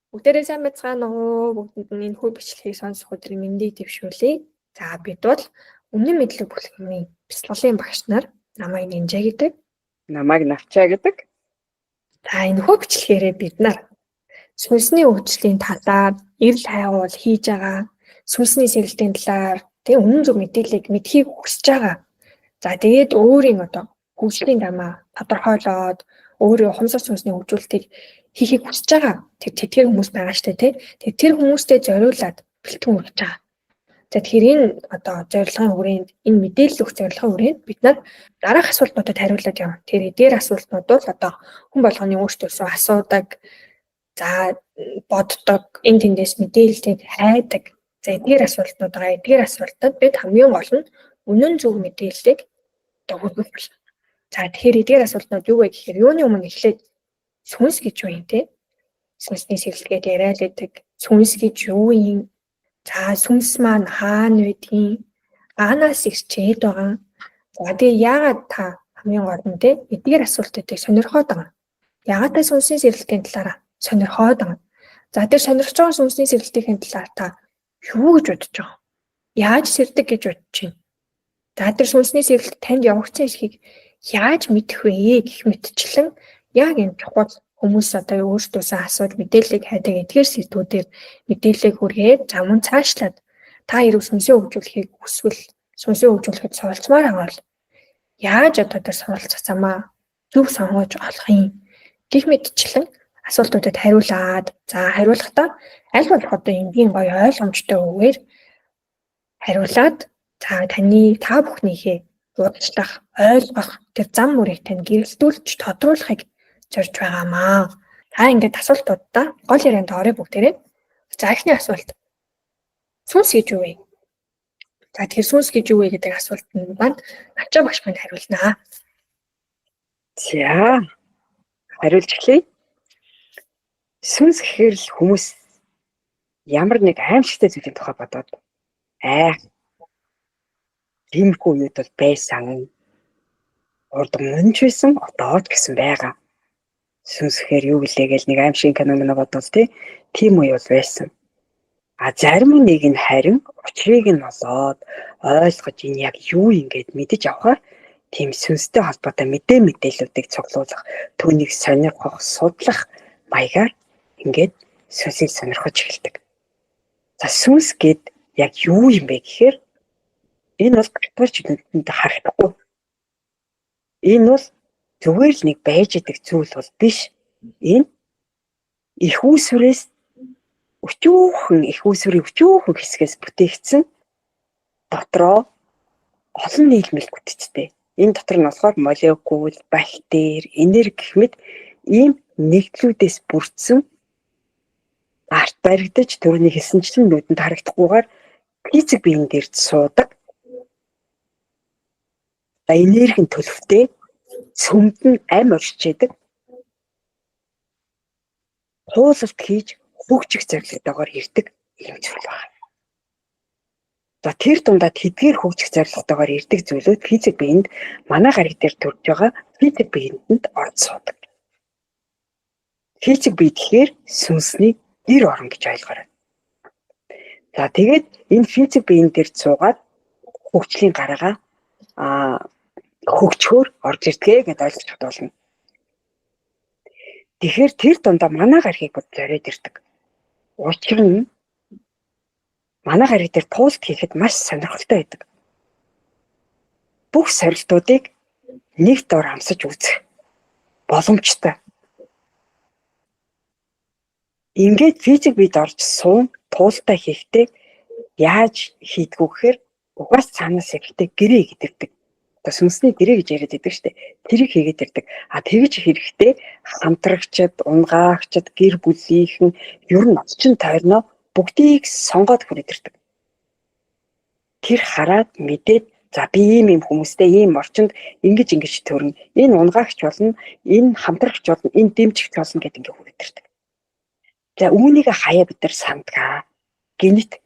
Бүгдээрээ сайн байцгаана уу? Бүгдэнд нь энэ хүү бичлэгийг сонсох өдрийн мэндийг дэвшүүлье. За бид бол үнэн мэдлэг бүлгийн бяцлаглалын багш нар намайг Нинжа гэдэг. Намайг Навчаа гэдэг. За энэ хүү бичлэгээрээ бид нар сүнсний өвчлөлийн талаар эрэл хайгуул хийж байгаа, сүнсний сэргэлтийн талаар тэг үнэн зөв мэдээллийг мэдхийг хүсэж байгаа. За тэгээд өөрийн хөгжлийн дамаа тодорхойлоод өөрөө ухамсар сүнсний хөгжүүлэлтийг хийхийг хүсэж байгаа. Тэр хүмүүс байгаа штэ тий. Тэр хүмүүстэй зориулаад бэлтгэн өгч байгаа. За тэгэхээр энэ зорилгын хүрээнд энэ мэдээлэл өгөх зорилгын хүрээнд бид нар дараах асуултуудад хариулаад явна. Тэр эдгээр асуултууд бол хүн болгоны өөртөөсөө асуудаг, за боддог, энэ тэндээс мэдээллийг хайдаг. За эдгээр асуултад бид хамгийн гол нь үнэн зөв мэдээллийг өгөх болно. За тэгэхээр эдгээр асуултууд юу вэ гэхээр юуны өмнө эхлээд сүнс гэж юу юм те? Сүнсний сэргэлтгээд яриад байдаг. Сүнс гэж юу юм? За сүнс маань хаана байдгийг? Аанаас ирчээд байгаа? За тэгээ яагаад та хамгийн гол нь те эдгээр асуултуудыг сонирхоод байгаа? Яагаад та сүнсний сэргэлтийн талаараа сонирхоод байгаа? За тэр сонирхож байгаа сүнсний сэргэлтийн талаар та юу гэж бодож байгаа? Яаж сэрдэг гэж бодож байна? За тэр сүнсний сэргэлт танд явагдсан эсхийг яаж мэдэх вэ гэх мэтчлэн яг энэ чухал хүмүүс өөртөөсөө асууд мэдээллийг хайдаг эдгээр сэдвүүдээр мэдээллийг хүргээд за мөн цаашлаад та хэрэг сүнсээ хөгжүүлэхийг хүсвэл сүнсээ хөгжүүлэхэд суралцмаар байгаа бол яаж тэр суралцах замаа зөв сонгож олох юм гэх мэтчлэн асуултуудад хариулаад за хариулахдаа аль болох энгийн гоё ойлгомжтой үгээр хариулаад за та бүхнийхээ уучлах, ойлгох тэр зам мөрийг тань гэрэлтүүлж тодруулахыг зорж байгаамаа. Та ингээд асуултуудаа гол ярианд орё бүгдээрээ. За эхний асуулт. Сүнс гэж юу вэ? За тэр сүнс гэж юу вэ гэдэг асуултанд Навчаа багш манд хариулнаа. За хариулж эхлэе. Сүнс гэхээр л хүмүүс ямар нэг аимшигтай зүйлийн тухай бодоод тиймэрхүү үед бол байсан. Урд өмнөч байсан, одоо ч гэсэн байгаа. Сүнс гэхээр юу гэлээ гэж нэг аимшиг кино бодвол тийм үе бол байсан. Зарим нэг нь харин учрыг нь олоод ойлгож энэ яг юу ингэж мэдэж авахаар тийм сүнстэй холбоотой мэдээллүүдийг цуглуулах, түүнийг сонирхох, судлах маягаар ингээд сүнсийг сонирхож эхэлдэг. За сүнс гэд яг юу юм бэ гэхээр энэ бол католичуудад харагдахгүй. Энэ бол зүгээр л нэг байж идэг зүйл бол биш. Энэ их үүсвэрээс өчүүхэн хэсгээс бүтээгдсэн дотроо олон нийлмэл бүтцтэй. Энэ дотор нь болохоор молекул, бактери, энерги гэх мэт ийм нэгдлүүдээс бүрдсэн арт баригдаж төрөний хэлсэнчлэн нүдэнд харагдахгүйгээр физик биеийн дээр суудаг. Энергийн төлөвтэй цөмд нь ам орчиж хуулалт хийж хөгжих зорилготойгоор ирдэг юм зүйл байна. За тэр дундаа тэдгээр хөгжих зорилготойгоор ирдэг зүйлүүд физик биеинд манай гариг дээр төрж байгаа физик биеинд орж суудаг. Физик бие тэгэхээр сүнсний гэр орон гэж ойлгоорой. За тэгээд энэ физик биеийн дээр суугаад хөгжлийн гараага хөгжөхөөр орж ирдгээ гэдээ ойлгож болно. Тэгэхээр тэр дундаа манай гаригийг бод зориод ирдэг. Учир нь манай гариг дээр туулт хийхэд маш сонирхолтой байдаг. Бүх сорилтуудыг нэг дор амсаж үзэх боломжтой. Ингээд физик биед орж суун туултаа хийхдээ яаж хийдгүү гэхээр угаас цаанаас ихтэй гэрээ гэдэгдэг. Сүнсний гэрээ гэж яриад байдаг шүү дээ. Тэрийг хийгээд ирдэг. Тэгж хэрэгтэй хамтрагчид, унгаагчид, гэр бүлийнхэн ер нь очин тойрноо бүгдийг сонгоод хүрээд ирдэг. Тэр хараад мэдээд за би ийм хүмүүстэй ийм орчинд ингэж төрнө. Энэ унгаагч болно, энэ хамтрагч болно, энэ дэмжигч болно гэдээ ингэ хүрээд ирдэг. За үүнийг хаяа бид нар сандгаа. Гинэт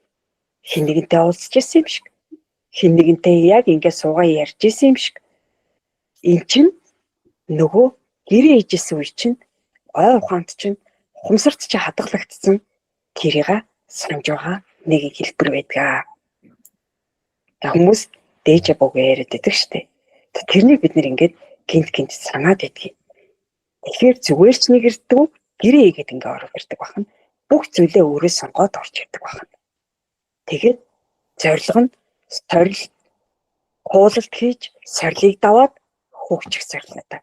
хэн нэгэнтэй уулзч ирсэн юм шиг. Хэн нэгэнтэй яг ингэ суугаа ярьж ирсэн юм шиг. Энд чинь нөгөө гэрээ хийжсэн үе чинь ой ухаанд чинь ухамсарт чи хадгалагдсан тэрийг санаж байгаа нэг хэлбэр байдаг. Хүмүүс дээжа богоо яриад байдаг штеп. Тэрнийг бид нэр ингээд гинт санаад байдгийг. Тэгэхээр зүгээр ч нэг ирдэг гэрээ игээд ингээ ороод ирдэг бахан. Бүх зүйлээ өөрөө сонгоод орж ирдэг бахан. Тэгээд зорилго нь сорил хуулалт хийж сорилыг даваад хөгжих зорилготой.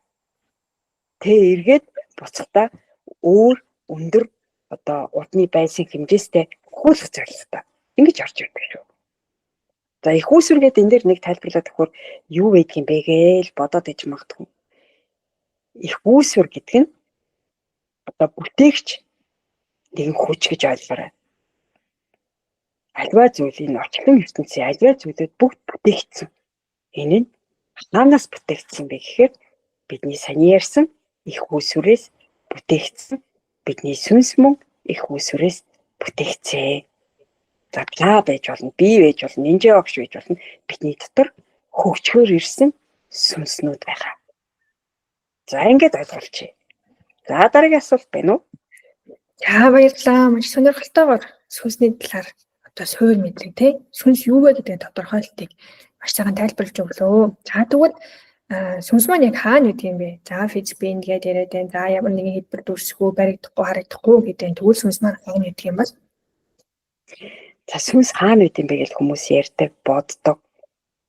Тэ эргээд буцахтаа өөр өндөр одоо удны байсыг хэмжээстэй хуулах зорилготой. Ингэж орж ирдэг шүү. За их үүсвэргээд энэ дээр нэг тайлбарлаад өгөхөөр юу байдаг юм бэ гээл бодоод иж магадгүй. Их үүсвэр гэдэг нь одоо бүтээгч нэгэн хүч гэж ойлгоорой. Альва зүйлийн орчлон ертөнцийн альва зүйлүүд бүгд бүтээгдсэн. Энэ нь хаанаас бүтээгдсэн бэ гэхээр бидний сайн ярьсан их үүсвэрээс бүтээгдсэн. Бидний сүнс мөн их үүсвэрээс бүтээгдсэн. За та байж болно, би байж болно, нинжээ огш байж болно. Бидний дотор хөгжгөөр ирсэн сүнснүүд байгаа. За ингэж ойлголцъя. За дараагийн асуулт байна уу? За баярлалаа. Маш сонирхолтойгоор сүнсний талаар одоо суур мэдлэг тий. Сүнс юу вэ гэдэг тодорхойлтыг маш сайхан тайлбарлаж өглөө. За тэгвэл сүнс маань яг хаана үт юм бэ? За физик биенд яриад байна. За ямар нэгэн хэлбэр дүрсгүй, баригдахгүй, харагдахгүй гэдэг. Тэгвэл сүнс маань хаана үт юм бол? За сүнс хаана үт юм бэ гэж хүмүүс ярьдаг, боддог.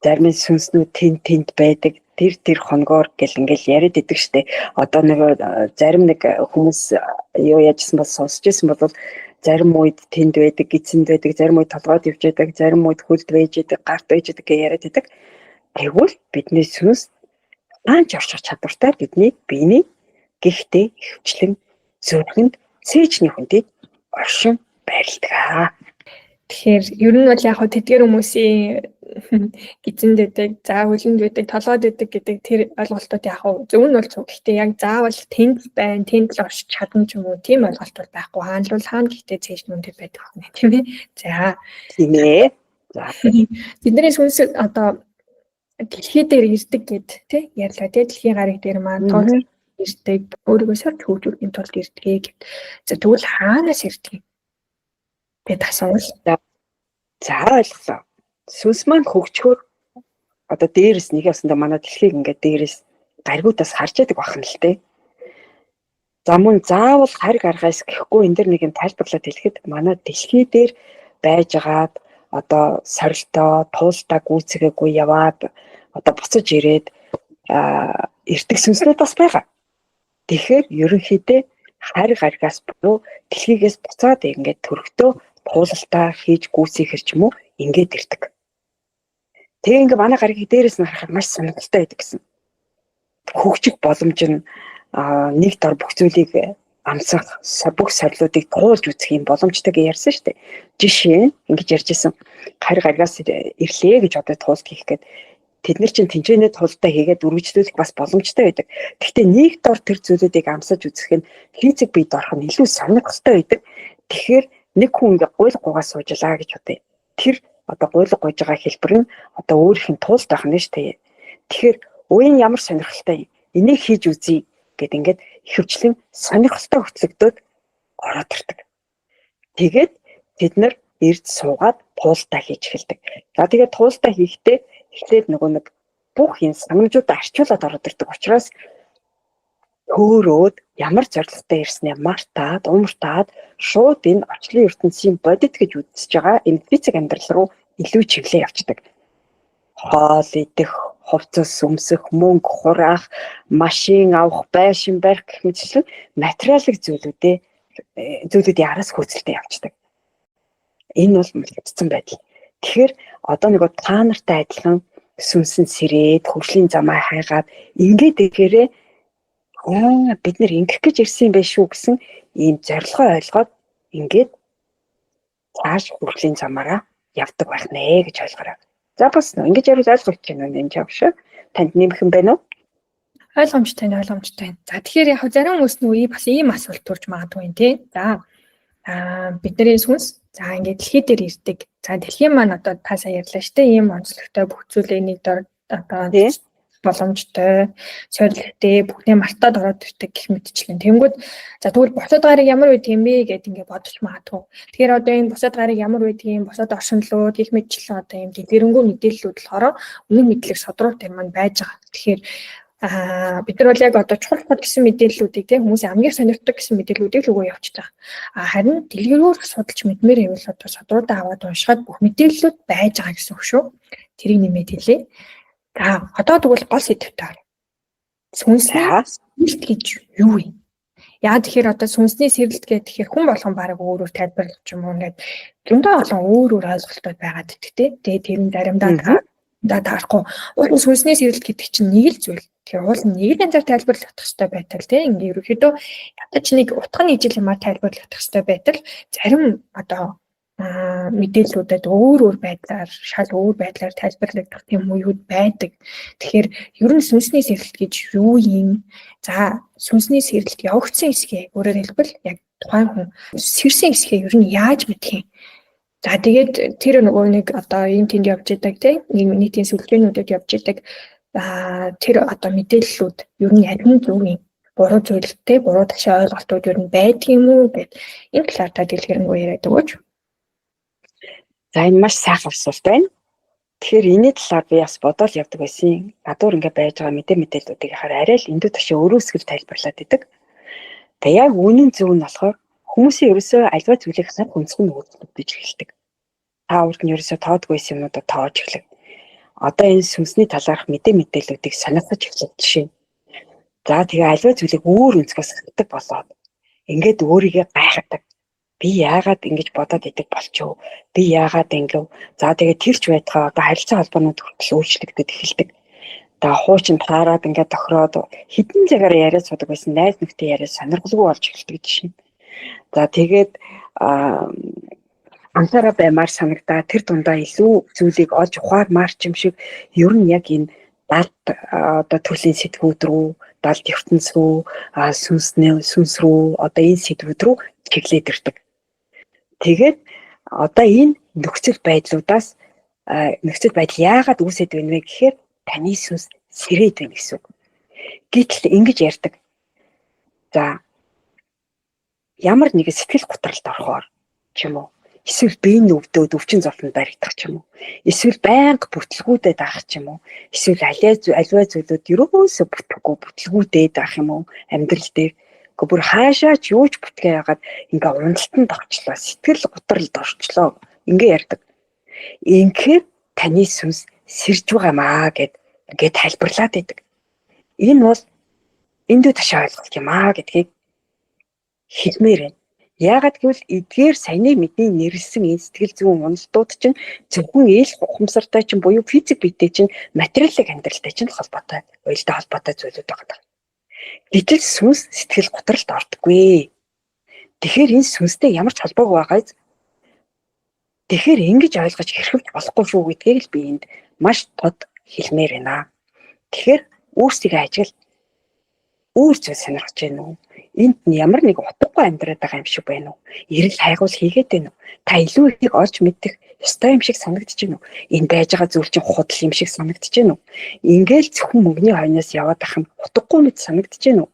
Зарим нь сүнснүүд тэнд байдаг. Тэр хоногоор гэл ингээл яриад идэг штэ. Одоо нэг зарим нэг хүмүүс юу яажсан бол сонсч ирсэн бол зарим үед тэнд байдаг, гидсэнд байдаг, зарим үед толгойд явж байдаг, зарим үед хөлд байж байдаг, гарт байж байдаг гэж яриад идэг. Тэгвэл бидний сүнс ганц орчих чадвартай бидний биений гихтээ хөвчлэн зөвхөнд цээжний хүндэд оршин байрладаг. Тэгэхээр ер нь бол яг хөө тэдгээр хүмүүсийн гизэнд байдаг, за хөлөнд байдаг, толгойд байдаг гэдэг тэр ойлголтууд яг хөө зөв нь бол зөв. Гэхдээ яг заавал тэнд байна, тэнд л оршиж чадна ч юм уу тийм ойлголт бол байхгүй. Хаанлуул хаана гэхдээ цээж нүндээ байдаг юм тийм ээ. За Тийм ээ. За бидний сүнс одоо дэлхий дээр ирдэг гэд тий ярьлаа тий дэлхийн гариг дээр маань тооцоо ирдэг, өөрийгөө сорж хөгжүүлэхийн тулд ирдэг гэд. За тэгвэл хаанаас ирдэг юм? Бид асуувал. За ойлголоо. Сүнс маань хөгжөхөөр одоо дээрээс нэг ясандаа манай дэлхийг ингээд дээрээс гаригуудаас харж яадаг бахан л дээ. За мөн заавал хариг аргаас гэхгүй энэ дэр нэг юм тайлбарлаад хэлэхэд манай дэлхий дээр байжгаад одоо сорилтоо туултаа гүйцэгээгүй яваад одоо буцаж ирээд эртэг сүнснүүд бас байгаа. Тэгэхээр ерөнхийдөө хариг аргаас буюу дэлхийгээс буцаад ингээд төрөлтөө туулалтаа хийж гүйцэхэр ч юм уу ингээд ирдэг. Тэгээ ингээ манай гариг дээрээс нь харахад маш сонирхолтой байдаг гэсэн. Хөгжих боломж нь нэг дор бүх зүйлийг амсах, бүх сорилуудыг туулж үзэх юм боломжтой гэж ярьсан шүү дээ. Жишээ нь ингэж ярьжсэн хариг аргаас ирлээ гэж одоо туулт хийх гээд тэд нар чинь тэнцвэрний туултаа хийгээд үргэлжлүүлэх бас боломжтой байдаг. Гэхдээ нэг дор тэр зүйлүүдийг амсаж үзэх нь физик биед орох нь илүү сонирхолтой байдаг. Тэгэхээр нэг хүн ингээ гуйлгуугаа суужлаа гэж бодъё. Тэр одоо гуйлга гуйж байгаа хэлбэр нь одоо өөрийнх нь туулт байх нь шүү дээ. Тэгэхээр уян ямар сонирхолтой юм. Энийг хийж үзье гэд ингээд хөвчлэн сонирхолтой хөтлөгдөд ороод ирдэг. Тэгээд тэд нар эрд суугаад туултаа хийж эхэлдэг. За тэгээд туултаа хийхдээ эхлээд нөгөө нэг бүх юм санамжуудаа арчуулаад ороод ирдэг учраас хөөрөөд ямар зорилготой ирснээ мартаад, умартаад шууд энэ орчлон ертөнцийн бодит гэж үзэж байгаа энэ физик амьдрал руу илүү чиглээ явцдаг. Хоол идэх, хувцас өмсөх, мөнгө хураах, машин авах, байшин барих гэх мэтлэн материалын зүйлүүдийн араас хөөцөлтөд явцдаг. Энэ бол мэдсэн байдал. Тэгэхээр одоо нэг та нартай адилхан сүнсэн сэрээд, хөгжлийн замаа хайгаад ингээд ирээрээ бид нэр ингэх гэж ирсэн юм биш үү гэсэн ийм зорилгоо ойлгоод ингээд цааш хөгжлийн замаараа явдаг байх нэ гэж ойлгоорой. За бас ингэж ярил ойлгож байна уу энэ жавш? Танд нэмэх юм байна уу? Ойлгомжтой. За тэгэхээр яг зарим хүмүүс нүгий бас ийм асуулт төрж магадгүй юм тий. За бидний сүнс за ингээд дэлхий дээр ирдэг. За дэлхийн маань одоо та сая ярьлаа шүү дээ. Ийм онцлогтой бүх зүйлээ нэг дор одоо боломжтой, сорилттэй бүхнээ мартаад ороод ирдэг гэх мэтчлэн. Тэнгүүд за тэгвэл бусад гарыг ямар үед юм бэ гэдээ ингээд бодож магадгүй. Тэгэхээр одоо энэ бусад гарыг ямар үед юм бусад оршинлууд гэх мэтчлэн одоо юм дэлгэрэнгүй мэдээллүүд болохоор үнэн мэдлэг содруулт юм маань байж байгаа. Тэгэхээр бид нар бол яг одоо чухал гэсэн мэдээллүүдийг тийм хүмүүсийн хамгийн сонирхдаг гэсэн мэдээллүүдийг л өгөө явуулж байгаа. Харин дэлгэрүүр судалж мэдмээр байвал одоо содруудаа аваад уншихад бүх мэдээллүүд байж байгаа гэсэн үг шүү. Тэрийг нэмээд хэлье. За одоо тэгвэл гол сэдвтэ оръё. Сүнсний сэрэлт гэж юу вэ? Яа тэгэхээр одоо сүнсний сэрэлт гэхээр хүн болгон баг өөрөөр тайлбарлах юм уу ингээд зөндөө олон өөр ойлголтууд байгаад идэгтэй. Тэгээ тэр нь заримдаа таарахгүй. Уул нь сүнсний сэрэлт гэдэг чинь нэг л зүйл. Тэгэхээр уул нь нэг л янзаар тайлбарлах хэрэгтэй байтал тийм ингээ ерөөхдөө ядаж нэг утганы ижил юмар тайлбарлах хэрэгтэй байтал зарим одоо мэдээллүүдэд өөр байдлаар шал өөр байдлаар тайлбарлагдах тийм үеуд байдаг. Тэгэхээр ер нь сүнсний сэрэлт гэж юу юм? За сүнсний сэрэлт явагдсан хэсгээ өөрөөр хэлбэл яг тухайн хүн сэрсэн хэсгээ ер нь яаж мэдэх юм? За тэгээд тэр нөгөө нэг одоо энэ тэнд явж идэг тийм нийтийн сүлжээнүүдэд явж идэг тэр одоо мэдээллүүд ер нь яг нь зөв юм? Буруу зүйлтэй буруу ташаа ойлголтууд ер нь байдаг юм уу гэд энэ талаар та дэлгэрэнгүй яриад өгөөч. За энэ маш сайхан асуулт байна. Тэгэхээр энэ талаар би бас бодоод явдаг байсан. Гадуур ингээ байж байгаа мэдээллүүдийг хараа арай л эндүү ташаа өрөөсгөл тайлбарлаад идэг. Тэгээ яг үнэн зөв нь болохоор хүмүүсийн ерөөсөө альва зүйлийг сар хүнсгэн өөрчлөгдөж эхэлдэг. Та урд нь ерөөсөө тоодгүйсэн юмудаа тоож эхлэв. Одоо энэ сүнсний талаарх мэдээллүүдийг сонирхож эхлэх жишээ. За тэгээ альва зүйлийг өөр өнцгөөс хардаг болоод ингээд өөрийгөө гайхдаг. Би яагаад ингэж бодоод идэг болчихов? Би яагаад ингэв? За тэгээ тэрч байтгаа одоо харилцаа холбоонууд хүртэл өөрчлөгдөж эхэлдэг. За хуучин таарад ингээд тохироод хідэн цагаар яриад судаг байсан найз нөхдөд яриад сонирхолгүй болж эхэлдэг жишээ. За тэгээд анхаараа баймаар санагдаа тэр дундаа илүү зүйлийг олж ухаармаар ч юм шиг ер нь яг энэ далд одоо төрлийн сэтгүүд рүү, далд ертөнц рүү, сүнс рүү одоо энэ сэтгүүд рүү чиглээд ирдэг. Тэгээд одоо энэ нөхцөл байдал яагаад үүсэт вэ гэхээр таны сүнс сэрээд байна гэсэн үг. Гэтэл ингэж ярьдаг. За ямар нэгэн сэтгэл готролд орохоор ч юм уу эсвэл биеийн өвдөд өвчин зовлонд баригдах ч юм уу эсвэл байнга бүтлгүүдэд авах ч юм уу эсвэл аливаа зүйлүүд ерөөсө бүтэхгүй бүтлгүүдэд авах юм уу амьдрал дээр бүр хаашаа ч юу ч бүтгээ яагаад ингээ уналтанд орчлоо сэтгэл готролд орчлоо ингээ ярьдаг. Инхээр таны сүнс сэрж байгаамаа гэд ингээ тайлбарлаад байдаг. Энэ бол эндүү ташаа ойлголт юм аа гэдгийг хэлмээр байна. Яагаад гэвэл эдгээр саяны мэдний нэрлсэн энэ сэтгэл зүйн уналтууд чинь зөвхөн ил ухамсартай чинь буюу физик биетэй чинь материалын амьдралтай чинь холбоотой, уялдаа холбоотой зүйлүүд байгаа. Гэтэл сүнс сэтгэл готролд ордоггүй. Тэгэхээр энэ сүнстэй ямар ч холбоогүй байгааз. Тэгэхээр ингэж ойлгож хэрхэвч болохгүй шүү гэдгийг л би энд маш тод хэлмээр байна. Тэгэхээр өөрсдөө ажил өөр зүйл сонирхож байна уу? Энд нь ямар нэг утгагүй амьдраад байгаа юм шиг байна уу? Эрэл хайгуул хийгээд байна уу? Та илүү их олж мэдэх ёстой юм шиг санагдаж байна уу? Энэ байж байгаа зүйл чинь худал юм шиг санагдаж байна уу? Ингээл зөвхөн мөнгөний хойноос яваад ах нь утгагүй мэт санагдаж байна уу?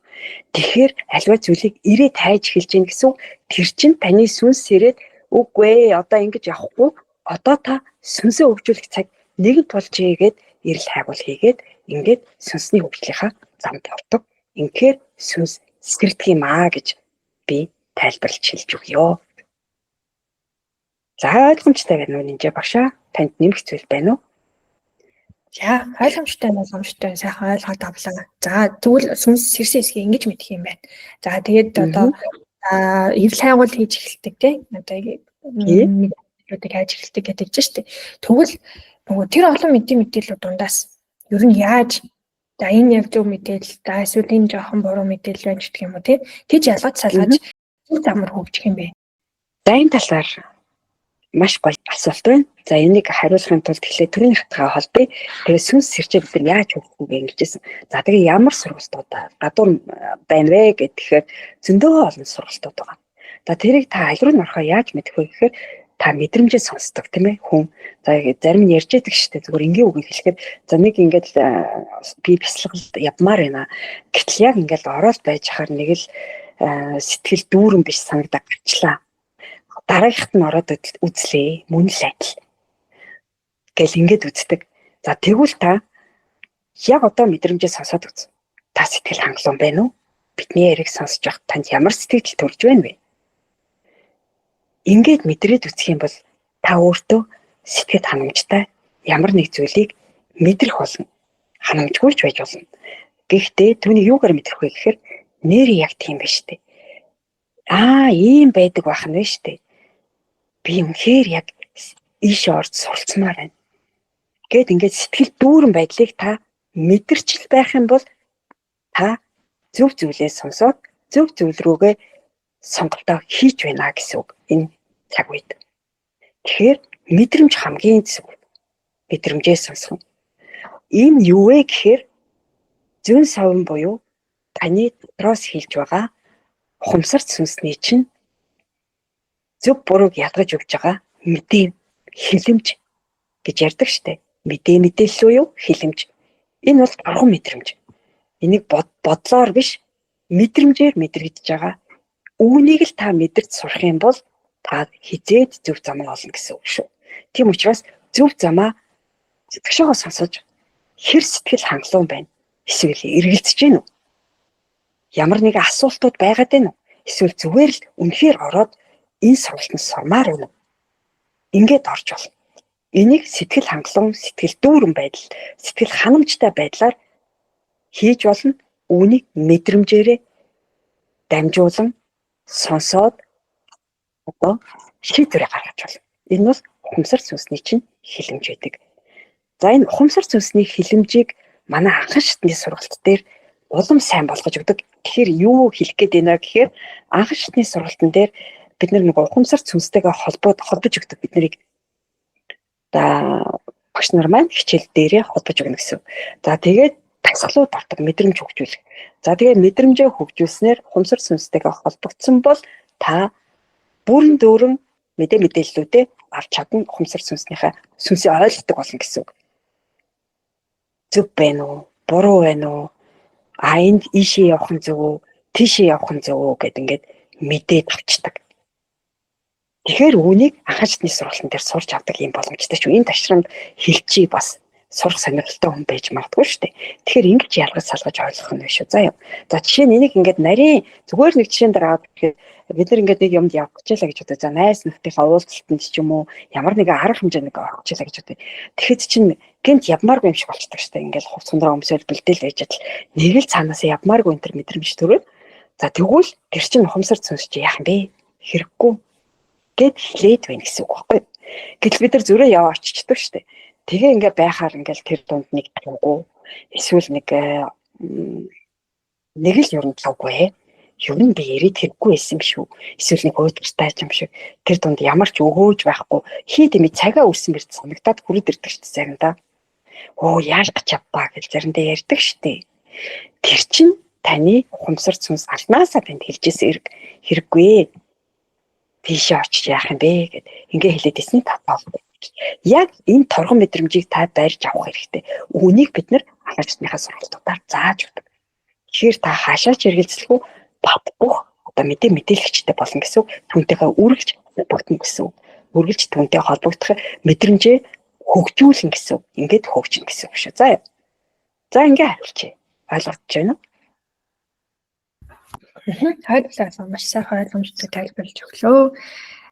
Тэгэхээр альва зүйлийг ирээ тайж эхэлж гин гэсэн тэр чинь таны сүнс ирээд үгүй ээ одоо ингэж явахгүй. Одоо та сүнсээ хөгжүүлэх цаг нэгэн тулж ийгээд эрэл хайгуул хийгээд ингээд сүнсний хөгжлийнхаа замд ордог. Инхээр сүнс сэрдэг юм аа гэж би тайлбарлаж хэлж өгье. За ойлгомжтой байна уу нинжа багшаа? Танд нэмэх зүйл байна уу? За ойлгомжтой сайхан ойлгоод авлаа. За тэгвэл сүнс сэрсэн хэсгийг ингэж мэдэх юм байна. За тэгээд одоо эрэл хайгуул хийж эхэлдэг тийм одоо мэдээллүүдийг хайж эхэлдэг гэдэг чинь шүү дээ. Тэгвэл нөгөө тэр олон мэдээллүүд дундаас ер нь яаж за энэ яг зөв мэдээлэл да эсвэл энэ жоохон буруу мэдээлэл байна гэх юм уу тийм тийж ялгаж салгаж зөв замаар хөгжих юм бэ. За энэ талаар маш гоё асуулт байна. За энийг хариулахын тулд эхлээд төрийн хатгаа холбоё. Тэгээ сүнс сэрчээ бид нар яаж хөгжих вэ гэжсэн. За тэгээ ямар сургалтууд гадуур байна вэ гэхээр зөндөө олон сургалтууд байгаа. За тэрийг та аль руу нөрхөө яаж мэдэх вэ гэхээр та мэдрэмжээ сонсдог тийм ээ хүн. За зарим нь ярьж байдаг шүү дээ. Зүгээр ингийн үг хэлэхэд за нэг ингээд би бясалгалд явмаар байна. Гэтэл яг ингээд ороод байж хахаар нэг л сэтгэл дүүрэн биш санагдаа гарчлаа. Дараагийнхт нь ороод үзлээ. Мөн л адил. Гэл ингээд үздэг. За тэгвэл та яг одоо мэдрэмжээ сонсоод үз. Та сэтгэл хангалуун байна уу? Бидний яриг сонсож явах танд ямар сэтгэл төрж байна вэ? Ингээд мэдрээд үзэх юм бол та өөртөө сэтгэл ханамжтай ямар нэг зүйлийг мэдрэх болно. Ханамжгүйч байж болно. Гэхдээ түүнийг юугаар мэдрэх вэ гэхээр нэр яг тийм байна штэ. Ийм байдаг байх нь вэ штэ. Би үнэхээр яг ийш орж суралцмаар байна. Гэт ингээд сэтгэл дүүрэн байдлыг та мэдэрчл байх юм бол та зөв зүйлээ сонсоод зөв зүйл рүүгээ сонголтоо хийж байна гэсэн үг. Энэ цаг үед. Тэгэхээр мэдрэмж хамгийн зөв. Мэдрэмжээ сонсох. Энэ юу вэ гэхээр зүүн совин буюу таны дотроос хэлж байгаа ухамсарт сүнсний чинь зөв бурууг ялгаж өгж байгаа мэдээ хэлэмж гэж ярьдаг штеп. Мэдээ мэдээлэл үү юу? Хэлэмж. Энэ бол бурхан мэдрэмж. Энийг бодлоор биш мэдрэмжээр мэдрэгдэж байгаа. Үүнийг л та мэдэрч сурах юм бол та хизээд зөв замаа олно гэсэн үг шүү. Тийм учраас зөв замаа сэтгэшөөгөө сонсож хэр сэтгэл хангалуун байна? Эсвэл эргэлзэж гин үү? Ямар нэгэн асуултууд байгаад байна уу? Эсвэл зүгээр л үнэхээр ороод энэ сургалтанд сормаар байна уу? Ингээд орж болно. Энийг сэтгэл хангалуун, сэтгэл дүүрэн байдал, сэтгэл ханамжтай байдлаар хийж болно. Үүнийг мэдрэмжээрээ дамжуулан сонсоод одоо шийдвэрээ гаргаж болно. Энэ бол ухамсар сүнсний чинь хэлэмж байдаг. За энэ ухамсар сүнсний хэлэмжийг манай анхан шатны сургалт дээр улам сайн болгож өгдөг. Тэгэхээр юу хэлэх гээд байна гэхээр анхан шатны сургалтын дээр бид нэг ухамсар сүнстэйгээ холбож өгдөг биднийг. За багш нар маань хичээл дээрээ холбож өгнө гэсэн. За тэгээд тасгалууд ордог мэдрэмж хөгжүүлэх. За тэгээд мэдрэмжээ хөгжүүлснээр ухамсар сүнстэйгээ холбогдсон бол та бүрэн дүүрэн мэдээллүүдээ авч чадна, ухамсар сүнсийн ойлгодог болно гэсэн үг. Зөв байна уу? Буруу байна уу? Энд ийшээ явах нь зөв үү? Тийшээ явах нь зөв үү гэд ингээд мэдээд авчдаг. Тэгэхээр үүнийг анхан шатны сургалтын дээр сурч авдаг юм боломжтой ч энэ ташрамд хэлчий бас сурах сонирхолтой хүн байж магадгүй шүү дээ. Тэгэхээр ингэж ялгаж салгаж ойлгох нь биш үү? За жишээ нь энийг ингээд нарийн зүгээр нэг жишээн дээр аваад гэхээр бид нар ингээд нэг юмд явах гэжэлээ гэж бодоо. За найз нөхдийнхээ уулзалтанд ч юм уу ямар нэгэн арга хэмжээ нэг авах гэжэлээ гэж бодоо. Тэгэхэд чинь гэнт явмааргүй юм шиг болчихдог шүү дээ. Ингээд хувц сундраа өмсөөл бэлдээл байж чадал нэг л цаанаас явмааргүй энэ төр мэдрэмж төрөө. За тэгвэл тэр чинь ухамсар сүнс чи яах юм бэ? Хэрэггүй гэд хэлээд байна гэсэн үг байхгүй. Гэтэл бид нар зүрээ яваа очичдаг шүү дээ. Тэгээ ингээ байхаар ингээл тэр дунд нэг туугүй эсвэл нэг л ер нь туугүй. Ер нь би ирээд хэрэггүй байсан юм шүү. Эсвэл нэг өөдртэй юм шиг тэр дунд ямар ч өгөөж байхгүй. Хий дэмий цагаа үрсэн бэрт санагдаад хүрээд ирдэг шүү дээ заримдаа. Яаж гэж явбаа гэж заримдаа ярьдаг шүү дээ. Тэр чинь таны ухамсар сүнс алнаасаа танд хэлжсэн хэрэггүй. Тийшээ очиж яах юм бэ гэд ингээ хэлээд ирсний татвал. Яг энэ торгон мэдрэмжийг та барьж авах хэрэгтэй. Үүнийг бид нэр анхан шатныхаа сургалтуудаар зааж өгдөг. Тэгэхээр та хаашаач хэрэгэлцэлгүй бадгүй одоо мэдээлэгчтэй болно гэсэн үг. Түүнтэйгээ үргэлж холбогдно гэсэн үг. Үргэлж түүнтэй холбогдох мэдрэмжээ хөгжүүлнэ гэсэн үг. Ингээд хөгжинэ гэсэн үг шүү. За ингээ хариулчих. Ойлгогдож байна уу? Хайрлалаа маш сайхан ойлгомжтой тайлбарлаж өглөө.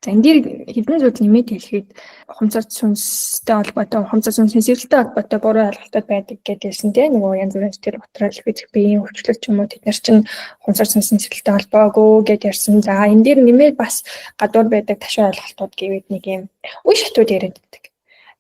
За энэ дээр хэдэн зүйл нэмээд хэлэхэд ухамсар сүнстэй холбоотой, ухамсар сүнсийн сэргэлтэй холбоотой буруу ойлголтууд байдаг гэдээсэн тийм нөгөө янз бүрийн тэр утрал физик биеийн хөгжлөлт ч юм уу тэд нар чинь ухамсар сүнсийн сэргэлтэй холбоогүй гэд ярьсан. За энэ дээр нэмээд бас гадуур байдаг ташуу ойлголтууд гэвэл нэг юм үе шатууд яриад байдаг.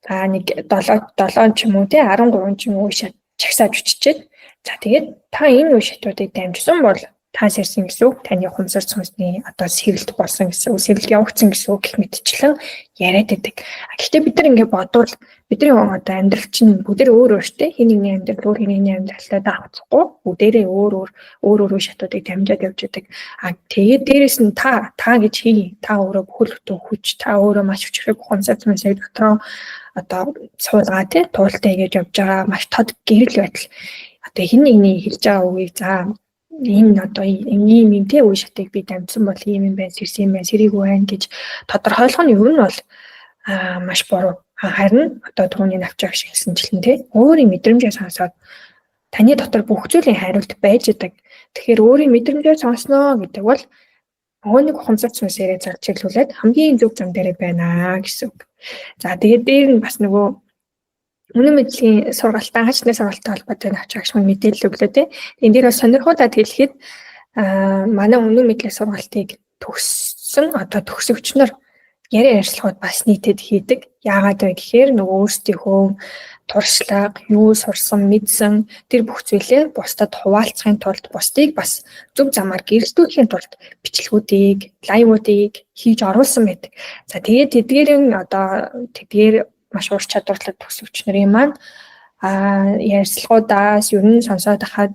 За нэг 7 ч юм уу тийм 13 ч юм уу үе шат чагсааж үчичээд за тэгээд та энэ үе шатуудыг дамжсан бол таас ирсэн гэсэн үг. Таны ухамсар сүнсний одоо сэрэлт болсон гэсэн үг, сэрэлт явагдсан гэсэн үг гэх мэтчлэн яриад байдаг. Гэхдээ бид нар ингээд бодвол бидний одоо амьдрал чинь бүгдээ өөр өөртэй хин нэгний амьдрал өөр хин нэгний амьдралтай даавцахгүй бүгдээрээ өөр шатуудыг дамжаад явж байдаг. Тэгээд дээрэс нь та гэж хий. Та өөрөө бүхэл бүтэн хүч, та өөрөө маш хүчрэг ухамсар сүнсийг дотроо одоо суулгаа тий туултай гэж явж байгаа маш тод гэрэл байдал. Одоо хин нэгний хэлж байгаа үгийг за энэ одоо ийм юм тий үе шатыг би дамжсан бол ийм юм байна, сэрсэн юм байна, сэрийгүй байна гэж тодорхойлох нь ер нь бол маш буруу. Харин одоо түүний навчааг шиг хэлсэнчлэн тий өөрийн мэдрэмжээ сонсоод таны дотор бүх зүйлийн хариулт байж идэг. Тэгэхээр өөрийн мэдрэмжээ сонсноо гэдэг бол өөнийг ухамсар сүнсээрээ зарж чиглүүлээд хамгийн зөв зам дээр байна гэсэн үг. За тэгээд дээр нь бас нөгөө үнэн мэдлийн сургалтаа хачны сургалттай холбоотой навчаагч хүн мэдээлэл өглөө тий. Энд дээр бас сонирхолтой хэлэхэд манай үнэн мэдлийн сургалтыг төгссөн одоо төгсөгчнөр яриа ярилцлагууд бас нийтэд хийдэг. Яагаад вэ гэхээр нөгөө өөрсдийнхөө туршлага, юу сурсан, мэдсэн тэр бүх зүйлээ бусдад хуваалцахын тулд бусдыг бас зөв замаар гэрэлтүүлэхийн тулд бичлэгүүдийг, лайвуудыг хийж оруулсан байдаг. За тэгээд тэдгээр маш ур чадварлаг төгсөгчнөрийн маань ярилцлагуудаас ер нь сонсоод ахад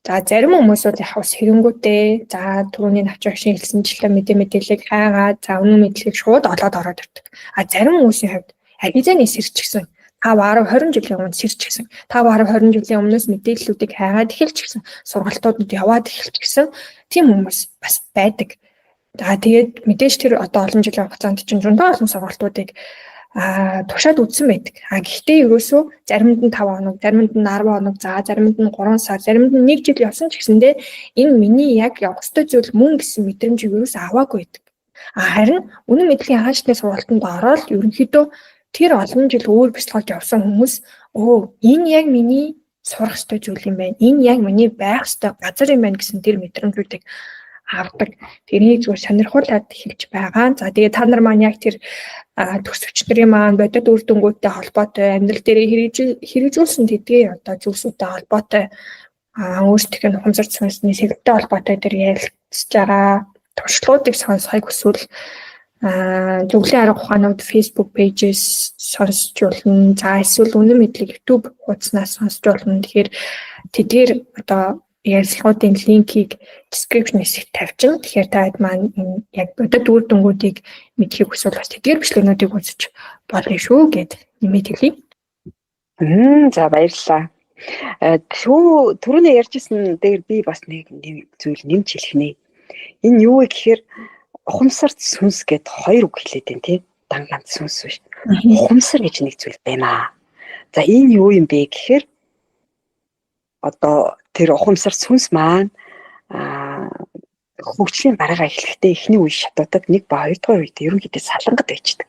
за зарим хүмүүс бол яг бас хэрэнгүүтээ за түрүүний навчаагч хэлсэнчлэн мэдээллийг хайгаад за үнэн мэдлэгийг шууд олоод ороод ирдэг. Зарим хүмүүсийн хувьд хизээний сэрчгсэн 5-10-20 жилийн өмнө сэрчгсэн 5-10-20 жилийн өмнөөс мэдээллүүдийг хайгаад эхэлчихсэн сургалтуудад яваад эхэлчихсэн тийм хүмүүс бас байдаг. За тэгээд мэдээж тэр одоо олон жилийн хугацаанд чинь зөндөө олон сургалтуудыг туршаад үзсэн байдаг. Гэхдээ ерөөсөө заримд нь 5 хоног, заримд нь 10 хоног, за заримд нь 3 сар, заримд нь 1 жил явсан ч гэсэндээ энэ миний яг явах ёстой зүйл мөн гэсэн мэдрэмжийг ерөөсөө аваагүй байдаг. Харин үнэн мэдлийн хаашны сургалтанд ороод ерөнхийдөө тэр олон жил өөр бяцлагж явсан хүмүүс энэ яг миний сурах ёстой зүйл юм байна. Энэ яг миний байх ёстой газар юм байна гэсэн тэр мэдрэмжүүдийг авдаг. Тэрийг зүгээр сонирхуулаад хэлж байгаа. За тэгээд та нар маань яг тэр төгсөгчдийн маань бодит үр дүнгуудтай холбоотой амьдрал дээр хэрэгжүүлсэн тэдгээр одоо зүйлсүүдтэй холбоотой өөрсдийнх нь ухамсар сүнсний сэтгүүлтэй холбоотой дээр ярилцж байгаа туршлагуудыг сонсохыг хүсвэл зөвлөлийн арга ухаанууд Facebook pages сонсч болно. За эсвэл үнэн мэдлэг YouTube хуудаснаас сонсч болно. Тэгэхээр тэдгээр одоо ярилцлагуудын линкийг description хэсэгт тавьчихна. Тэгэхээр та хэд маань яг бодит үр дүнгуудыг мэдхийг хүсвэл бас тэдгээр бичлэгнүүдийг үзэж болно шүү гэд нэмээд хэлье. За баярлалаа. Түрүүний ярьжсэн дээр би бас нэг зүйл нэмж хэлэх нэ. Энэ юу вэ гэхээр ухамсар сүнс гэд хоёр үг хэлээд байна тий. Дан ганц сүнс биш. Ухамсар гэж нэг зүйл байна. За энэ юу юм бэ гэхээр одоо тэр ухамсар сүнс маань хөгжлийн дараагаа эхлэхдээ эхний үе шатуудад 1 ба 2 дахь үед ерөнхийдөө салангад байждаг.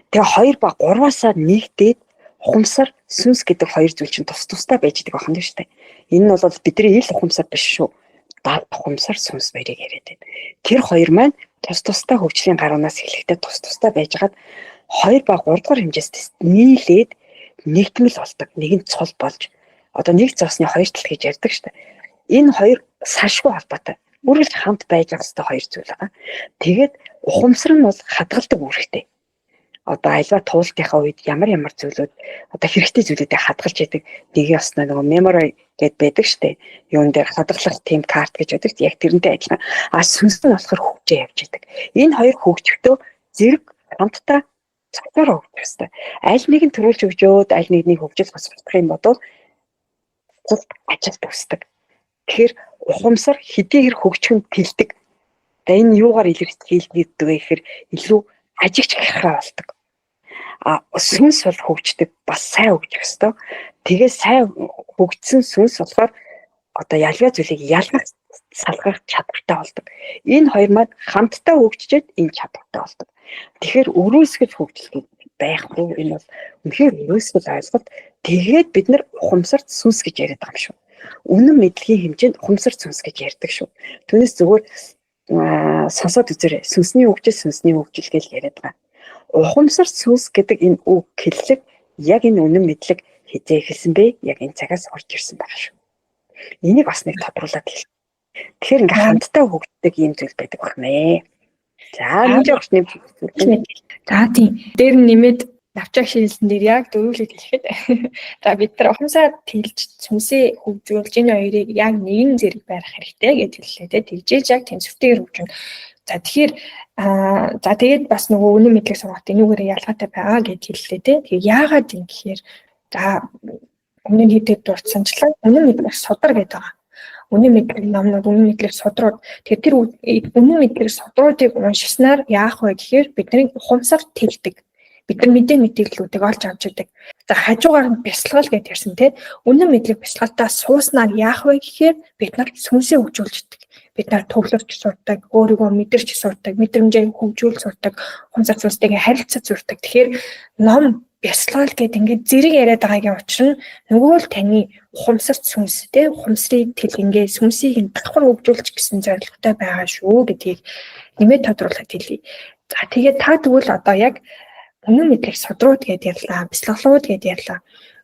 Тэгээ 2 ба 3-аас нэгдээд ухамсар сүнс гэдэг хоёр зүйл чинь тусдаа байж байгаа юм шүү дээ. Энэ нь бол бидний ил ухамсар биш шүү. Дад ухамсар сүнс хоёрыг яриад байна. Тэр хоёр маань тусдаа хөгжлийн гаруунаас эхлэхдээ тусдаа байжгаад 2 ба 3 дахь хэмжээс нийлээд нэгтгэл болдог. Нэг нь цол болж одоо нэг цосны хоёр тал гэж ярьдаг шүү дээ. Энэ хоёр салшгүй холбоотой. Үргэлж хамт байж байгаа хэвээр хоёр зүйл байгаа. Тэгээд ухамсар нь бол хадгалдаг үүрэгтэй. Одоо альва туултынхаа үед ямар зүйлүүд одоо хэрэгтэй зүйлүүдийг хадгалж яадаг. Нэг яснаа нөгөө memory гэд байдаг шүү дээ. Юун дээр хадгалах team card гэж байдаг. Яг тэрнтэй адилхан. Сүнс нь болохоор хөгжөө явж яадаг. Энэ хоёр хөгжөхдөө зэрэг хамтдаа цогцоор хөгжих хэвээр. Аль нэг нь төрүүлж өгчөөд аль нэгнийг хөгжил босгох юм бодвол ажил тусдаг. Тэгэхээр ухамсар хэдийгээр хөгжихэд тэлдэг. Тэгээ энэ юугаар илэрхийлдэг вэ гэхээр илүү ажигч гарахаа болдог. Сүнс бол хөгждөг, бас сайн хөгжих ёстой. Тэгээ сайн хөгжсөн сүнс болохоор одоо ялгаа зүйлийг ялгах салгах чадвартай болдог. Энэ хоёр маань хамтдаа хөгжиж энэ чадвартай болдог. Тэгэхээр өрөөсгөл хөгжил байхгүй энэ бол үнэхээр өрөөсгөл ойлголт. Тэгээд бид нар ухамсар сүнс гэж яриад байгаа юм шүү. Үнэн мэдлэгийн хэмжээнд ухамсар сүнс гэж ярьдаг шүү. Түүнээс зүгээр сонсоод үзээрэй. Сүнсний хөгжил гэж яриад байгаа. Ухамсар сүнс гэдэг энэ үг хэллэг яг энэ үнэн мэдлэг хизээ эхэлсэн бэ? Яг энэ цагаас орж ирсэн байгаа шүү. Энийг бас нэг тодруулаад хэл. Тэгэхээр ингээ хамтдаа хөгждөг ийм зүйл байдаг байна. За нэг жоох нэм. За тийм. Дээр нь нэмээд навчааг шийдэлсэн дээр яг дөрвөлөд хэлэхэд за бид нар ухамсаар тэлж сүнсээ хөгжүүлж энэ хоёрыг яг нэгэн зэрэг барих хэрэгтэй гэж хэллээ те. Тэгжээж яг тэнцвэртэйгээр хөгжинэ. За тэгэхээр за тэгээд бас нөгөө үнэн мэдлэг сургалт энүүгээр ялгаатай байгаа гэж хэллээ те. Тэгээ яагаад юм гэхээр за өмнө нь хийдэг дурдсанчлан үнэн мэдлэг судар гэдэг байгаа. Үнэн мэдлэг номнууд, үнэн мэдлэг судрууд. Тэр үнэн мэдлэг судруудыг уншснаар яах вэ гэхээр бидний ухамсар тэлдэг. Бид нар мэдээллүүдийг олж авч идэг. За хажуугаар нь бясалгал гэж ярьсан тийм. Үнэн мэдлэг бясалгалтаа сууснаар яах вэ гэхээр бид нар сүнсээ хөгжүүлж идэг. Бид нар төвлөрч сурдаг, өөрийгөө мэдэрч сурдаг, мэдрэмжээ хөгжүүл сурдаг, ухамсар зүйлстэйгээ харилцаж сурдаг. Тэгэхээр ном бясалгал гэдэг ингээд зэрэг яриад байгаагийн учир нь нөгөө л таны ухамсарт сүнс те ухамсрыг тэлэнгээ сүнсийг нь давхар хөгжүүлж гэсэн зорилготой байгаа шүү гэдгийг нэмээд тодруулаад хэлье. За тэгээд та тэгвэл одоо яг үнэн мэдлэг судрууд гэдээ ярьлаа, бясалгалууд гэдээ ярьлаа.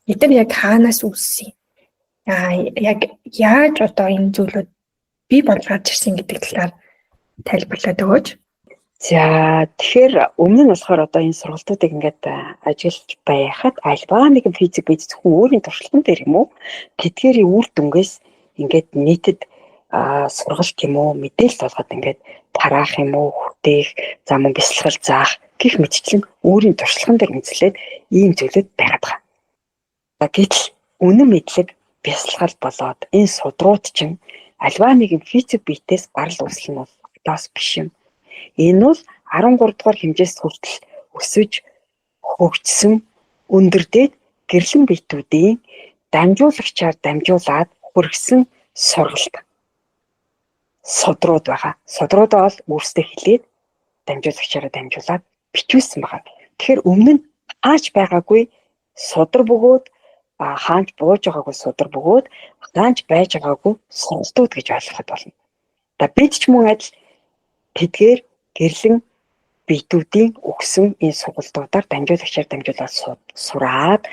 Бид нар яг хаанаас үүссэн? Яг яаж одоо энэ зүйлүүд бий болж гарч ирсэн гэдэг талаар тайлбарлаад өгөөч. За тэгэхээр өмнө нь болохоор одоо энэ сургалтуудыг ингээд ажиллаж байхад альва нэгэн физик бий зөвхөн өөрийн туршлаган дээр юм уу тэдгээрийн үр дүнгээс ингээд нийтэд сургалт юм уу мэдээлэл болгоод ингээд тараах юм уу хүртээх зам бясалгал заах гэх мэтчлэн өөрийн туршлаган дээр үндэслээд ийм зүйлүүд байгаад байгаа. Гэтэл үнэн мэдлэг бясалгал болоод энэ судрууд чинь альва нэгэн физик биетээс гарал үүсэх нь бол тас биш юм. Энэ бол 13 дугаар хэмжээс хүртэл өсөж хөгжсөн өндөрдөөд гэрлэн биетүүдийн дамжуулагчаар дамжуулаад хүргэсэн сургалт судрууд байгаа. Судруудаа бол өөрсдөө хэлээд дамжуулагчаараа дамжуулаад бичүүлсэн байгаа. Тэгэхээр өмнө нь хааж байгаагүй судар бөгөөд хаанч бууж байгаагүй судар бөгөөд хаанч байж байгаагүй сургалтууд гэж ойлгоход болно. Бид ч мөн адил тэдгээр гэрлэн биетүүдийн өгсөн энэ сургалтуудаар дамжуулагчаар дамжуулаад сураад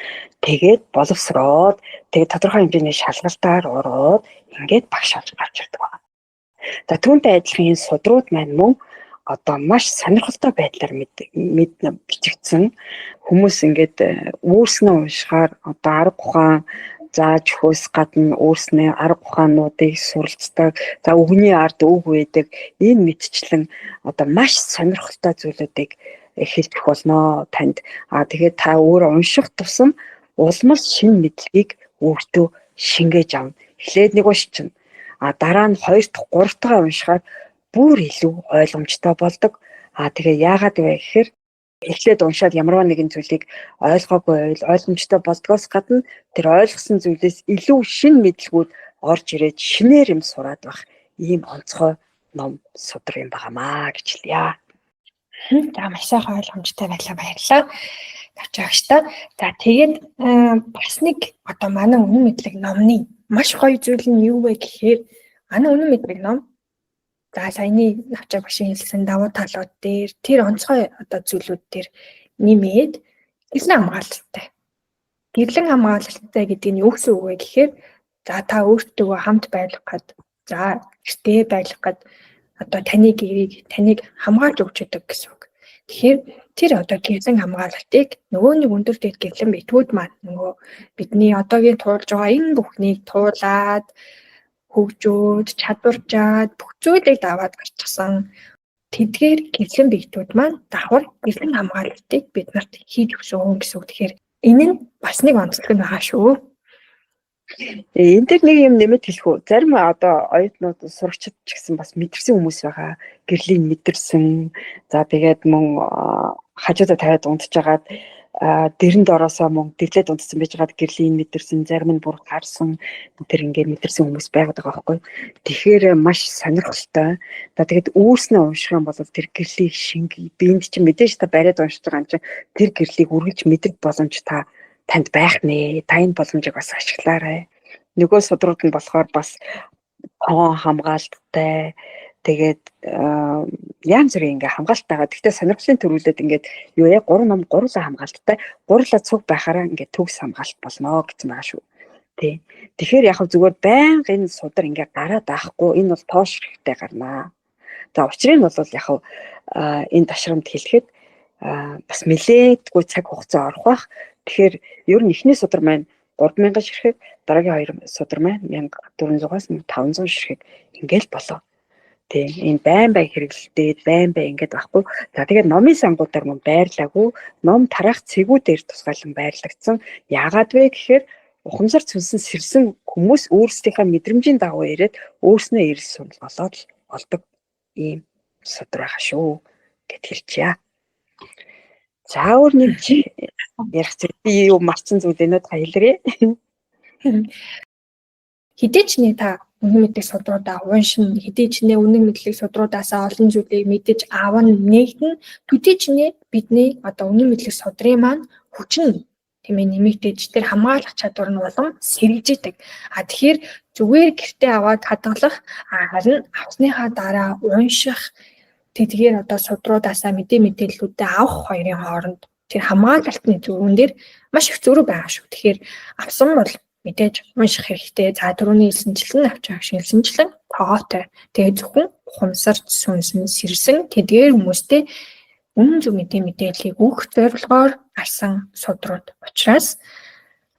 тэгээд боловсроод тэгээд тодорхой хэмжээний шалгалтаар ороод ингээд багш болж гарч ирдэг байна. За түүнтэй адилхан энэ судрууд маань мөн одоо маш сонирхолтой байдлаар бичигдсэн хүмүүс ингээд өөрснөө уншихаар одоо арга ухаан зааж хөөс гадна өөрснөө арга ухаануудыг суралцдаг. За үгний ард үг байдаг. Энэ мэдчлэн одоо маш сонирхолтой зүйлүүдийг хэлж болно танд. Тэгээд та өөрөө унших тусам улмал шин мэдлэгийг өөртөө шингээж авна. Эхлээд нэг уншчихна. Дараа нь 2 дахь 3 дахь уншихаар бүр илүү ойлгомжтой болдог. Тэгээ яагаад вэ гэхээр эхлээд уншаад ямарваа нэгэн зүйлийг ойлгоогүй ойлгомжтой болдгоос гадна тэр ойлгосон зүйлээс илүү шин мэдлгүүд орж ирээд шинээр юм сураад байх ийм онцгой ном судар юм байнамаа гэж хэлье. За маш сайхан ойлгомжтой байлаа, баярлалаа. Тавчаагчтай. За тэгээд бас нэг одоо манай үнэн мэдлэг номны маш гоё зүйл нь юу вэ гэхээр манай үнэн мэдлэг ном за саяны навчаа багшийн хэлсэн давуу талууд дээр тэр онцгой одоо зүйлүүд дээр нэмээд гэрлэн хамгаалалттай. Гэрлэн хамгаалалттай гэдэг нь юу гэсэн үг вэ гэхээр за та өөртөө хамт байх гад за гэртээ байх гад одоо таны гэрийг таныг хамгаалж өгч өгдөг гэсэн үг. Тэгэхээр тэр одоо гэрлэн хамгаалалтыг нөгөө нэг өндөр дэд гэрлэн битгүүд маань нөгөө бидний одоогийн туулж байгаа энэ бүхнийг туулаад хөгжөөд чадваржаад бүх зүйлийг даваад гарчихсан тэдгээр гэрлэн биетүүд маань давхар гэрлэн хамгаалалтыг бид нарт хийж өгсөн гэсэн үг. Тэгэхээр энэ нь бас нэг онцлог нь байгаа шүү. Энд дээр нэг юм нэмэт хэлэх үү. Зарим одоо оюутнууд сурагчид ч гэсэн бас мэдэрсэн хүмүүс байгаа. Гэрлийг мэдэрсэн. За тэгээд мөн хажуудаа тавиад унтж агаад дэрэнд ороосоо мөн дэглээд унтсан байж байгаад гэрлийг мэдэрсэн. Зарим нь бүр харсан. Тэр ингээд мэдэрсэн хүмүүс байгаад байгаа байхгүй. Тэгэхээр маш сонирхолтой. За тэгээд үүснээ унших юм бол тэр гэрлийг шингээ биэнд чинь мэдээж та бариад уншиж байгаа юм чинь тэр гэрлийг үргэлж мэдэх боломж танд байх нэ. Та энэ боломжийг бас ашиглаарай. Нөгөө судрууд нь болохоор бас хамгаалттай. Тэгээд янз бүрийн ингээ хамгаалт байгаа. Гэхдээ сонирхлын төрүүлээд ингээд юу яа 3 ном 3 хамгаалттай. 3 цуг байхаараа ингээд төгс хамгаалт болно гэсэн байгаа шүү. Тий. Тэгэхээр яг зүгээр байнга энэ судар ингээ гараад байхгүй энэ бол тоош хэрэгтэй гарнаа. За учрыг нь бол яг энэ ташрамд хэлэхэд бас нэлээдгүй цаг хугацаа орох бах. Тэгэхээр ер нь эхний судар маань 3000 ширхэг, дараагийн 2 судар маань 1400-аас 1500 ширхэг ингээл болоо. Тий, энэ байн хэрэглэлтэй байн ингээд байхгүй. За тэгээд номын сангуудаар мөн байрлаагүй, ном тараах цэгүүдээр тусгаалan байрлагдсан. Яагаад вэ гэхээр ухамсар цүнсэн сэрсэн хүмүүс өөрсдийнхээ мэдрэмжийн дагуу ирээд өөрснөө эрс сунал болоод л олдог ийм судар байгаа шүү гэд хэлчихье. За өөр нэг ярих зүйл би юу марцсан зүйлэнүүд хэлрээ. Хэдий ч нэ та үнэн мэдлэг судруудаа уншин, хэдий ч нэ үнэн мэдлэг судруудаасаа олон зүйлийг мэдэж аавн нэгдэн, төдий ч нэ бидний одоо үнэн мэдлэг судрын маань хүчин тийм ээ нэмэгдэж тэр хамгаалах чадвар нь улам сэргиждэг. Тэгэхээр зүгээр гэртээ аваад хадгалах, харин авсныхаа дараа унших, тэдгээр одоо судруудаасаа мэдээллүүдээ авах хоёрын хооронд тэр хамгаалалтны зүүн дээр маш их зөрүү байгаа шүү. Тэгэхээр авсан бол мэдээж унших хэрэгтэй. За түрүүний хэлсэнчлэн авч байгаа шинжилсэн тоогоотой. Тэгээ зөвхөн ухамсарч сүнсэн сэрсэн тэдгээр хүмүүстэй үнэн зөв мэдээллийг өгөх зорилгоор гарсан судрууд учраас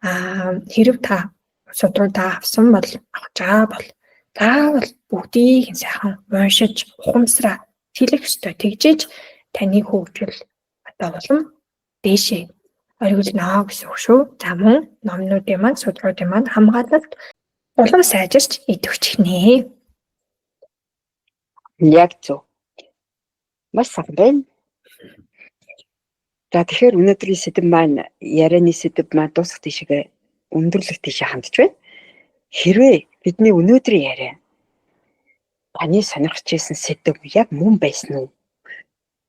хэрв та судруудаа авсан бол авч байгаа бол заавал бүгдийг сайхан уншиж ухамсараа хэлэх ёстой. Тэгжээж таны хөгжил одоо улам дээшээ оргил наа гэсэн үг шүү. За мөн номнуудын маань судруудын маань хамгаалалт улам сайжирч идэвхжих нэ. Яг зөв. Маш сайн байна. За тэгэхээр өнөөдрийн сэдэв маань ярианы сэдэв маань дуусах тийшээ өндөрлөх тийшээ хандж байна. Хэрвээ бидний өнөөдрийн яриа таны сонирхож байсан сэдэв яг мөн байсан уу?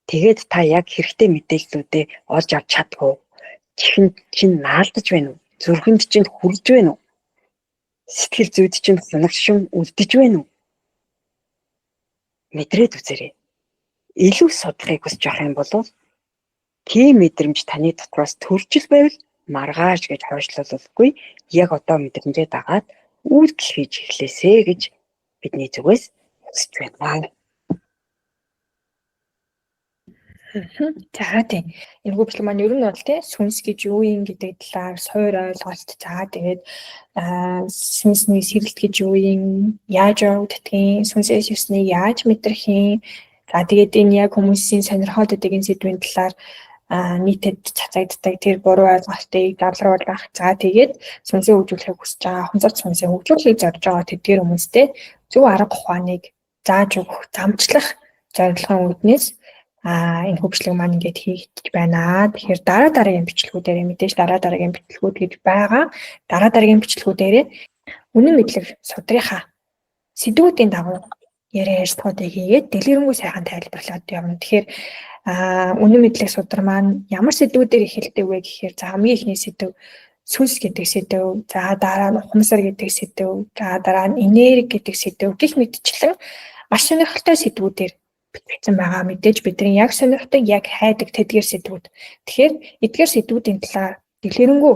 Тэгээд та яг хэрэгтэй мэдээллүүдээ олж авч чадах уу? Чихэнд чинь наалдаж байна уу? Зүрхэнд чинь хүрж байна уу? Сэтгэл зүйд чинь санагшин үлдэж байна уу? Мэдрээд үзээрэй. Илүү судлахыг хүсэж байгаа юм бол тийм мэдрэмж таны дотроос төрж ил байвал маргааш гэж хойшлуулахгүй яг одоо мэдрэмжээ дагаад үйлдэл хийж эхлэсэй гэж бидний зүгээс хүсэж байна. За тийм. Энэ хөгжил маань ер нь бол тий сүнс гэж юу юм гэдэг талаар суур ойлголт. За тэгээд сүнсний сэрэлт гэж юу юм, яаж явагддгийг, сүнсээс юусныг яаж мэдрэх юм. За тэгээд энэ яг хүмүүсийн сонирхоод байдаг энэ сэдвийн талаар нийтэд цацагддаг тэр буруу ойлголтыг давлруулах. За тэгээд сүнсээ хөгжүүлэхийг хүсэж байгаа, хонцорч сүнсээ хөгжүүлэхийг зорж байгаа тэдгээр хүмүүстэй зөв арга ухааныг зааж өгөх, замчлах зорилгын үүднээс энэ хөгжлөг маань ингээд хийгдэж байна. Тэгэхээр дараагийн бичлэгүүдээр мэдээж дараагийн бичлэгүүд гэж байгаа. Дараагийн бичлэгүүдээр үнэн мэдлэг судрынхаа сэдвүүдийн дагуу яриа ярьцгаадыг хийгээд дэлгэрэнгүй сайхан тайлбарлаад явна. Тэгэхээр үнэн мэдлэг судар маань ямар сэдвүүдээр эхэлдэг вэ гэхээр за хамгийн ихний сэдв сүнс гэдэг сэдв, за дараа нь ухамсар гэдэг сэдв, за дараа нь энерги гэдэг сэдв гэх мэтчлэн маш сонирхолтой сэдвүүдээр бичсэн байгаа. Мэдээж бидний яг сонирхдаг, яг хайдаг тэдгээр сэдвүүд. Тэгэхээр эдгээр сэдвүүдийн талаар дэлгэрэнгүй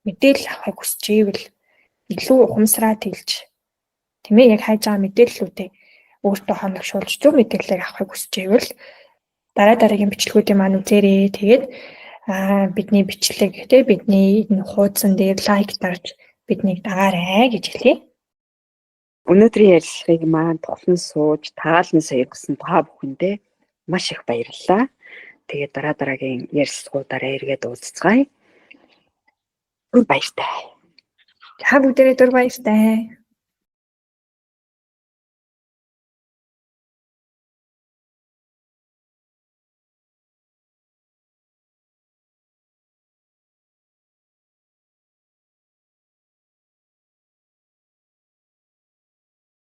мэдээлэл авахыг хүсэж ивэл илүү ухамсараа тэлж тийм ээ яг хайж байгаа мэдээллүүдээ өөртөө хоногшуулж зөв мэдээллийг авахыг хүсэж ивэл дараагийн бичлэгүүдийн маань үзээрэй. Тэгээд бидний бичлэг тийм бидний энэ хуудсан дээр лайк дарж биднийг дагаарай гэж хэлье. Өнөөдрийн ярилцлагыг маань тоглон сууж таалан сэргэсэн та бүхэндээ маш их баярлалаа. Тэгээд дараагийн ярилцлагуудаараа эргээд уулзцгаая. Баяртай. Та бүгдээрээ баяртай.